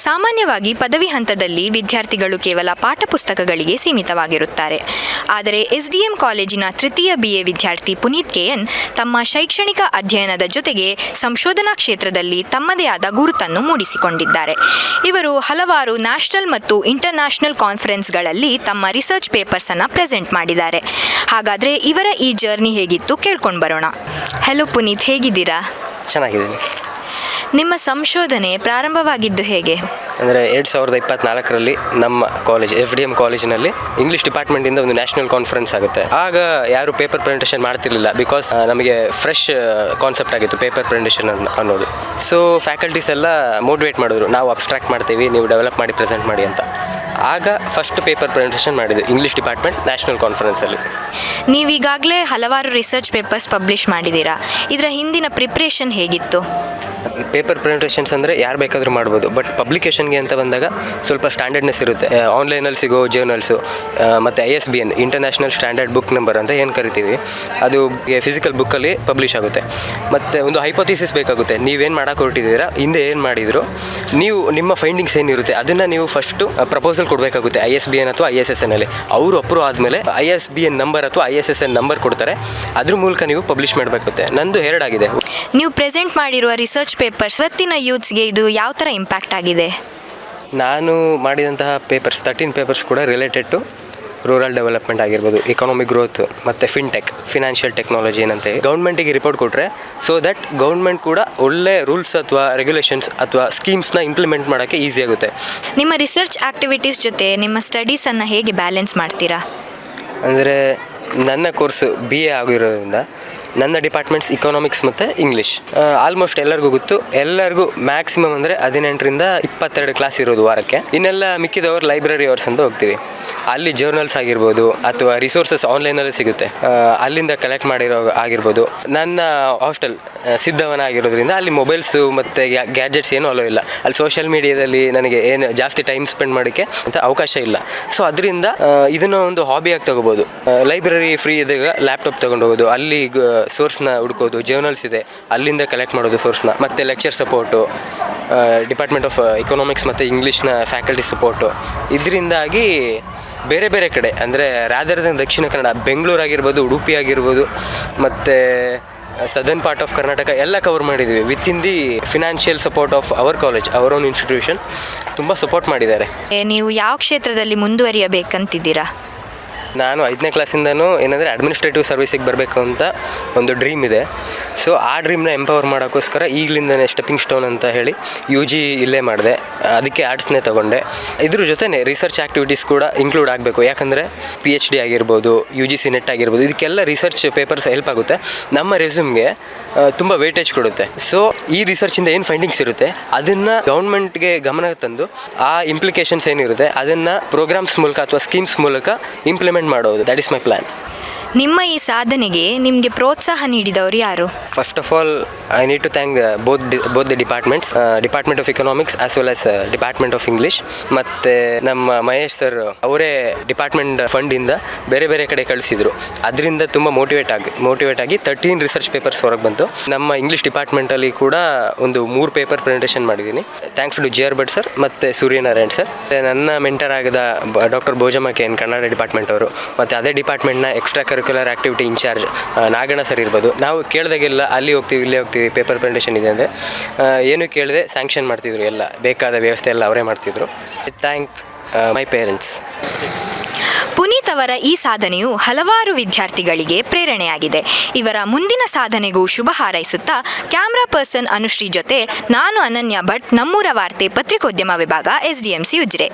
ಸಾಮಾನ್ಯವಾಗಿ ಪದವಿ ಹಂತದಲ್ಲಿ ವಿದ್ಯಾರ್ಥಿಗಳು ಕೇವಲ ಪಾಠಪುಸ್ತಕಗಳಿಗೆ ಸೀಮಿತವಾಗಿರುತ್ತಾರೆ. ಆದರೆ ಎಸ್ಡಿಎಂ ಕಾಲೇಜಿನ ತೃತೀಯ BA ವಿದ್ಯಾರ್ಥಿ ಪುನೀತ್ KN ತಮ್ಮ ಶೈಕ್ಷಣಿಕ ಅಧ್ಯಯನದ ಜೊತೆಗೆ ಸಂಶೋಧನಾ ಕ್ಷೇತ್ರದಲ್ಲಿ ತಮ್ಮದೇ ಆದ ಗುರುತನ್ನು ಮೂಡಿಸಿಕೊಂಡಿದ್ದಾರೆ. ಇವರು ಹಲವಾರು ನ್ಯಾಷನಲ್ ಮತ್ತು ಇಂಟರ್ನ್ಯಾಷನಲ್ ಕಾನ್ಫರೆನ್ಸ್ಗಳಲ್ಲಿ ತಮ್ಮ ರಿಸರ್ಚ್ ಪೇಪರ್ಸ್ ಅನ್ನು ಪ್ರೆಸೆಂಟ್ ಮಾಡಿದ್ದಾರೆ. ಹಾಗಾದರೆ ಇವರ ಈ ಜರ್ನಿ ಹೇಗಿತ್ತು ಕೇಳ್ಕೊಂಡು ಬರೋಣ. ಹೆಲೋ ಪುನೀತ್, ಹೇಗಿದ್ದೀರಾ? ಚೆನ್ನಾಗಿದ್ದೀನಿ. ನಿಮ್ಮ ಸಂಶೋಧನೆ ಪ್ರಾರಂಭವಾಗಿದ್ದು ಹೇಗೆ? ಅಂದರೆ 2024ರಲ್ಲಿ ನಮ್ಮ ಕಾಲೇಜ್ FDM ಕಾಲೇಜಿನಲ್ಲಿ ಇಂಗ್ಲೀಷ್ ಡಿಪಾರ್ಟ್ಮೆಂಟಿಂದ ಒಂದು ನ್ಯಾಷನಲ್ ಕಾನ್ಫರೆನ್ಸ್ ಆಗುತ್ತೆ. ಆಗ ಯಾರು ಪೇಪರ್ ಪ್ರೆಸೆಂಟೇಷನ್ ಮಾಡ್ತಿರ್ಲಿಲ್ಲ, ಬಿಕಾಸ್ ನಮಗೆ ಫ್ರೆಶ್ ಕಾನ್ಸೆಪ್ಟ್ ಆಗಿತ್ತು ಪೇಪರ್ ಪ್ರೆಸೆಂಟೇಷನ್ ಅನ್ನೋದು. ಸೊ ಫ್ಯಾಕಲ್ಟೀಸ್ ಎಲ್ಲ ಮೋಟಿವೇಟ್ ಮಾಡಿದ್ರು, ನಾವು ಅಬ್ಸ್ಟ್ರಾಕ್ಟ್ ಮಾಡ್ತೀವಿ, ನೀವು ಡೆವಲಪ್ ಮಾಡಿ ಪ್ರೆಸೆಂಟ್ ಮಾಡಿ ಅಂತ. ಆಗ ಫಸ್ಟ್ ಪೇಪರ್ ಪ್ರೆಸೆಂಟೇಷನ್ ಮಾಡಿದ್ದು ಇಂಗ್ಲೀಷ್ ಡಿಪಾರ್ಟ್ಮೆಂಟ್ ನ್ಯಾಷನಲ್ ಕಾನ್ಫರೆನ್ಸಲ್ಲಿ. ನೀವೀಗಾಗಲೇ ಹಲವಾರು ರಿಸರ್ಚ್ ಪೇಪರ್ಸ್ ಪಬ್ಲಿಷ್ ಮಾಡಿದ್ದೀರಾ. ಇದರ ಹಿಂದಿನ ಪ್ರಿಪ್ರೇಷನ್ ಹೇಗಿತ್ತು? ಪೇಪರ್ ಪ್ರೆಸೆಂಟೇಷನ್ಸ್ ಅಂದರೆ ಯಾರು ಬೇಕಾದರೂ ಮಾಡ್ಬೋದು, ಬಟ್ ಪಬ್ಲಿಕೇಷನ್ಗೆ ಅಂತ ಬಂದಾಗ ಸ್ವಲ್ಪ ಸ್ಟ್ಯಾಂಡರ್ಡ್ನೆಸ್ ಇರುತ್ತೆ. ಆನ್ಲೈನಲ್ಲಿ ಸಿಗೋ ಜರ್ನಲ್ಸು ಮತ್ತು ISBN international standard book number ಅಂತ ಏನು ಕರಿತೀವಿ, ಅದು ಫಿಸಿಕಲ್ ಬುಕ್ಕಲ್ಲಿ ಪಬ್ಲಿಷ್ ಆಗುತ್ತೆ. ಮತ್ತು ಒಂದು ಹೈಪೋಥಿಸಿಸ್ ಬೇಕಾಗುತ್ತೆ, ನೀವೇನು ಮಾಡೋಕೆ ಹೊರಟಿದ್ದೀರಾ, ಹಿಂದೆ ಏನು ಮಾಡಿದ್ರು, ನೀವು ನಿಮ್ಮ ಫೈಂಡಿಂಗ್ಸ್ ಏನಿರುತ್ತೆ ಅದನ್ನು ನೀವು ಫಸ್ಟು ಪ್ರಪೋಸಲ್ ಕೊಡಬೇಕಾಗುತ್ತೆ ISBN ಅಥವಾ ISSNಲ್ಲಿ. ಅವರು ಅಪ್ರೂವ್ ಆದಮೇಲೆ ISBN ನಂಬರ್ ಅಥವಾ ISSN ನಂಬರ್ ಕೊಡ್ತಾರೆ, ಅದ್ರ ಮೂಲಕ ನೀವು ಪಬ್ಲಿಷ್ ಮಾಡಬೇಕಾಗುತ್ತೆ. ನಂದು 2 ಆಗಿದೆ. ನೀವು ಪ್ರೆಸೆಂಟ್ ಮಾಡಿರುವ ರಿಸರ್ಚ್ ಪೇಪರ್ಸ್ ಇವತ್ತಿನ ಯೂತ್ಸ್ಗೆ ಇದು ಯಾವ ಥರ ಇಂಪ್ಯಾಕ್ಟ್ ಆಗಿದೆ? ನಾನು ಮಾಡಿದಂತಹ ಪೇಪರ್ಸ್ 13 ಪೇಪರ್ಸ್ ಕೂಡ ರಿಲೇಟೆಡ್ ಟು ರೂರಲ್ ಡೆವಲಪ್ಮೆಂಟ್ ಆಗಿರ್ಬೋದು, ಎಕಾನಮಿಕ್ ಗ್ರೋತ್ ಮತ್ತು ಫಿನಾನ್ಷಿಯಲ್ ಟೆಕ್ನಾಲಜಿ ಏನಂತೆ ಗೌರ್ಮೆಂಟಿಗೆ ರಿಪೋರ್ಟ್ ಕೊಟ್ಟರೆ, ಸೊ ದಟ್ ಗೌರ್ಮೆಂಟ್ ಕೂಡ ಒಳ್ಳೆ ರೂಲ್ಸ್ ಅಥವಾ ರೆಗ್ಯುಲೇಷನ್ಸ್ ಅಥವಾ ಸ್ಕೀಮ್ಸ್ನ ಇಂಪ್ಲಿಮೆಂಟ್ ಮಾಡೋಕ್ಕೆ ಈಸಿ ಆಗುತ್ತೆ. ನಿಮ್ಮ ರಿಸರ್ಚ್ ಆ್ಯಕ್ಟಿವಿಟೀಸ್ ಜೊತೆ ನಿಮ್ಮ ಸ್ಟಡೀಸನ್ನು ಹೇಗೆ ಬ್ಯಾಲೆನ್ಸ್ ಮಾಡ್ತೀರಾ? ಅಂದರೆ ನನ್ನ ಕೋರ್ಸು BA ಆಗಿರೋದ್ರಿಂದ ನನ್ನ ಡಿಪಾರ್ಟ್ಮೆಂಟ್ಸ್ ಇಕಾನಮಿಕ್ಸ್ ಮತ್ತು ಇಂಗ್ಲೀಷ್. ಆಲ್ಮೋಸ್ಟ್ ಎಲ್ಲರಿಗೂ ಗೊತ್ತು, ಎಲ್ಲರಿಗೂ ಮ್ಯಾಕ್ಸಿಮಮ್ ಅಂದರೆ 18ರಿಂದ 22 ಕ್ಲಾಸ್ ಇರೋದು ವಾರಕ್ಕೆ. ಇನ್ನೆಲ್ಲ ಮಿಕ್ಕಿದವರು ಲೈಬ್ರರಿ ಅವರ್ಸ್ ಅಂತ ಹೋಗ್ತೀವಿ. ಅಲ್ಲಿ ಜರ್ನಲ್ಸ್ ಆಗಿರ್ಬೋದು ಅಥವಾ ರಿಸೋರ್ಸಸ್ ಆನ್ಲೈನಲ್ಲಿ ಸಿಗುತ್ತೆ, ಅಲ್ಲಿಂದ ಕಲೆಕ್ಟ್ ಮಾಡಿರೋ ಆಗಿರ್ಬೋದು. ನನ್ನ ಹಾಸ್ಟೆಲ್ ಸಿದ್ಧವನ ಆಗಿರೋದ್ರಿಂದ ಅಲ್ಲಿ ಮೊಬೈಲ್ಸು ಮತ್ತು ಗ್ಯಾಜೆಟ್ಸ್ ಏನೂ ಅಲೋ ಇಲ್ಲ. ಅಲ್ಲಿ ಸೋಷಿಯಲ್ ಮೀಡಿಯಾದಲ್ಲಿ ನನಗೆ ಏನು ಜಾಸ್ತಿ ಟೈಮ್ ಸ್ಪೆಂಡ್ ಮಾಡೋಕ್ಕೆ ಅಂತ ಅವಕಾಶ ಇಲ್ಲ. ಸೊ ಅದರಿಂದ ಇದನ್ನು ಒಂದು ಹಾಬಿಯಾಗಿ ತೊಗೋಬೋದು. ಲೈಬ್ರರಿ ಫ್ರೀ ಇದ್ದಾಗ ಲ್ಯಾಪ್ಟಾಪ್ ತೊಗೊಂಡು ಹೋಗೋದು, ಅಲ್ಲಿ ಸೋರ್ಸ್ನ ಹುಡ್ಕೋದು, ಜರ್ನಲ್ಸ್ ಇದೆ ಅಲ್ಲಿಂದ ಕಲೆಕ್ಟ್ ಮಾಡೋದು ಸೋರ್ಸ್ನ, ಮತ್ತು lecture support, department of economics ಮತ್ತು ಇಂಗ್ಲೀಷ್ನ ಫ್ಯಾಕಲ್ಟಿ ಸಪೋರ್ಟು. ಇದರಿಂದಾಗಿ ಬೇರೆ ಬೇರೆ ಕಡೆ ಅಂದರೆ ರಾದರ್ ದನ್ ದಕ್ಷಿಣ ಕನ್ನಡ, ಬೆಂಗಳೂರು ಆಗಿರ್ಬೋದು, ಉಡುಪಿ ಆಗಿರ್ಬೋದು, ಮತ್ತು ಸದರ್ನ್ ಪಾರ್ಟ್ ಆಫ್ ಕರ್ನಾಟಕ ಎಲ್ಲ ಕವರ್ ಮಾಡಿದ್ದೀವಿ. Within the financial support of our college, our own institution ತುಂಬ ಸಪೋರ್ಟ್ ಮಾಡಿದ್ದಾರೆ. ನೀವು ಯಾವ ಕ್ಷೇತ್ರದಲ್ಲಿ ಮುಂದುವರಿಯಬೇಕಂತಿದ್ದೀರಾ? ನಾನು 5ನೇ ಕ್ಲಾಸಿಂದನೂ ಏನಂದರೆ ಅಡ್ಮಿನಿಸ್ಟ್ರೇಟಿವ್ ಸರ್ವಿಸಿಗೆ ಬರಬೇಕು ಅಂತ ಒಂದು ಡ್ರೀಮ್ ಇದೆ. ಸೊ ಆ ಡ್ರೀಮ್ನ ಎಂಪವರ್ ಮಾಡೋಕ್ಕೋಸ್ಕರ ಈಗಲಿಂದನೇ ಸ್ಟೆಪ್ಪಿಂಗ್ ಸ್ಟೋನ್ ಅಂತ ಹೇಳಿ UG ಇಲ್ಲೇ ಮಾಡಿದೆ, ಅದಕ್ಕೆ ಆರ್ಟ್ಸ್ನೇ ತೊಗೊಂಡೆ. ಇದ್ರ ಜೊತೆ ರಿಸರ್ಚ್ ಆ್ಯಕ್ಟಿವಿಟೀಸ್ ಕೂಡ ಇನ್ಕ್ಲೂಡ್ ಆಗಬೇಕು, ಯಾಕಂದರೆ PhD ಆಗಿರ್ಬೋದು, UGC ನೆಟ್ ಆಗಿರ್ಬೋದು, ಇದಕ್ಕೆಲ್ಲ ರಿಸರ್ಚ್ ಪೇಪರ್ಸ್ ಹೆಲ್ಪ್ ಆಗುತ್ತೆ, ನಮ್ಮ ರೆಸ್ಯೂಮ್ಗೆ ತುಂಬ ವೇಟೇಜ್ ಕೊಡುತ್ತೆ. ಸೊ ಈ ರಿಸರ್ಚಿಂದ ಏನು ಫೈಂಡಿಂಗ್ಸ್ ಇರುತ್ತೆ ಅದನ್ನು ಗೌರ್ಮೆಂಟ್ಗೆ ಗಮನ ತಂದು ಆ ಇಂಪ್ಲಿಕೇಶನ್ಸ್ ಏನಿರುತ್ತೆ ಅದನ್ನು ಪ್ರೋಗ್ರಾಮ್ಸ್ ಮೂಲಕ ಅಥವಾ ಸ್ಕೀಮ್ಸ್ ಮೂಲಕ ಇಂಪ್ಲಿಮೆಂಟ್ ಮಾಡೋದು. That is my plan. ನಿಮ್ಮ ಈ ಸಾಧನೆಗೆ ನಿಮಗೆ ಪ್ರೋತ್ಸಾಹ ನೀಡಿದವರು ಯಾರು? First of all I need to thank both the departments, department of economics as well as department of English. ಮತ್ತು ನಮ್ಮ ಮಹೇಶ್ ಸರ್ ಅವರೇ ಡಿಪಾರ್ಟ್ಮೆಂಟ್ ಫಂಡಿಂದ ಬೇರೆ ಬೇರೆ ಕಡೆ ಕಳಿಸಿದರು. ಅದರಿಂದ ತುಂಬ ಮೋಟಿವೇಟ್ ಆಗಿ 13 ರಿಸರ್ಚ್ ಪೇಪರ್ಸ್ ಹೊರಗೆ ಬಂತು. ನಮ್ಮ ಇಂಗ್ಲೀಷ್ ಡಿಪಾರ್ಟ್ಮೆಂಟಲ್ಲಿ ಕೂಡ ಒಂದು 3 ಪೇಪರ್ ಪ್ರೆಸೆಂಟೇಷನ್ ಮಾಡಿದ್ದೀನಿ, thanks to JR Bhat sir ಮತ್ತು ಸೂರ್ಯನಾರಾಯಣ್ ಸರ್. ನನ್ನ ಮೆಂಟರ್ ಆಗದ doctor Bhojamma KN Kannada department ಅವರು, ಮತ್ತು ಅದೇ ಡಿಪಾರ್ಟ್ಮೆಂಟ್ನ extracurricular activity incharge Naganna sir ಇರ್ಬೋದು. ನಾವು ಕೇಳಿದಾಗೆಲ್ಲ ಅಲ್ಲಿ ಹೋಗ್ತೀವಿ ಇಲ್ಲೇ ಹೋಗ್ತೀವಿ, ಪೇಪರ್ ಪ್ರೆಸೆಂಟೇಷನ್ ಇದೆ ಅಂದರೆ ಏನು ಕೇಳದೆ ಸ್ಯಾಂಕ್ಷನ್ ಮಾಡ್ತಿದ್ರು, ಎಲ್ಲ ಬೇಕಾದ ವ್ಯವಸ್ಥೆ ಎಲ್ಲ ಅವರೇ ಮಾಡ್ತಿದ್ರು. Thank my parents. ಪುನೀತ್ ಅವರ ಈ ಸಾಧನೆಯು ಹಲವಾರು ವಿದ್ಯಾರ್ಥಿಗಳಿಗೆ ಪ್ರೇರಣೆಯಾಗಿದೆ. ಇವರ ಮುಂದಿನ ಸಾಧನೆಗೂ ಶುಭ ಹಾರೈಸುತ್ತಾ ಕ್ಯಾಮ್ರಾ ಪರ್ಸನ್ ಅನುಶ್ರೀ ಜೊತೆ ನಾನು ಅನನ್ಯ ಭಟ್, ನಮ್ಮೂರ ವಾರ್ತೆ ಪತ್ರಿಕೋದ್ಯಮ ವಿಭಾಗ, SDMC ಉಜಿರೆ.